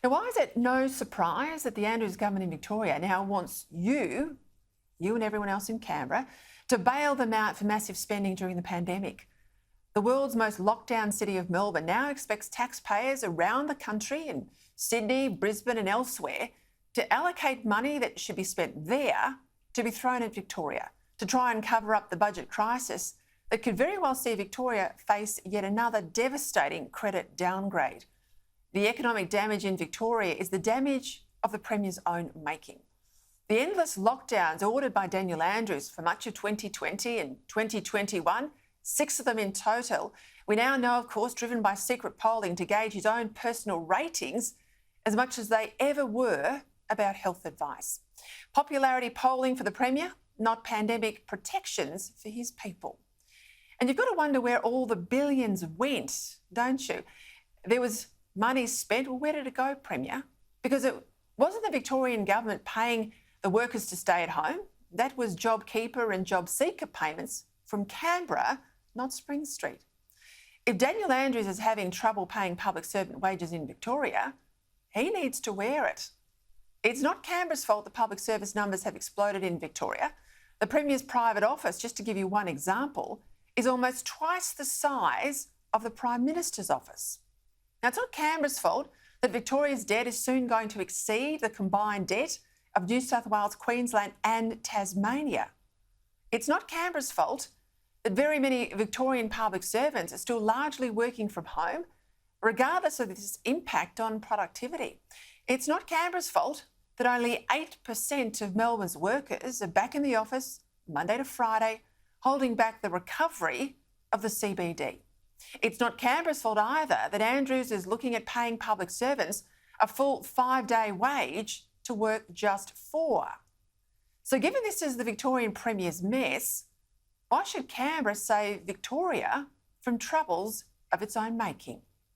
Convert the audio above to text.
Now, why is it no surprise that the Andrews government in Victoria now wants you and everyone else in Canberra, to bail them out for massive spending during the pandemic? The world's most locked-down city of Melbourne now expects taxpayers around the country in Sydney, Brisbane and elsewhere to allocate money that should be spent there to be thrown at Victoria to try and cover up the budget crisis that could very well see Victoria face yet another devastating credit downgrade. The economic damage in Victoria is the damage of the Premier's own making. The endless lockdowns ordered by Daniel Andrews for much of 2020 and 2021, 6 of them in total, we now know, of course, driven by secret polling to gauge his own personal ratings as much as they ever were about health advice. Popularity polling for the Premier, not pandemic protections for his people. And you've got to wonder where all the billions went, don't you? There was money spent. Well, where did it go, Premier? Because it wasn't the Victorian government paying the workers to stay at home. That was JobKeeper and JobSeeker payments from Canberra, not Spring Street. If Daniel Andrews is having trouble paying public servant wages in Victoria, he needs to wear it. It's not Canberra's fault the public service numbers have exploded in Victoria. The Premier's private office, just to give you one example, is almost twice the size of the Prime Minister's office. Now, it's not Canberra's fault that Victoria's debt is soon going to exceed the combined debt of New South Wales, Queensland and Tasmania. It's not Canberra's fault that very many Victorian public servants are still largely working from home, regardless of this impact on productivity. It's not Canberra's fault that only 8% of Melbourne's workers are back in the office Monday to Friday, holding back the recovery of the CBD. It's not Canberra's fault either that Andrews is looking at paying public servants a full 5-day wage to work just 4. So given this is the Victorian Premier's mess, why should Canberra save Victoria from troubles of its own making?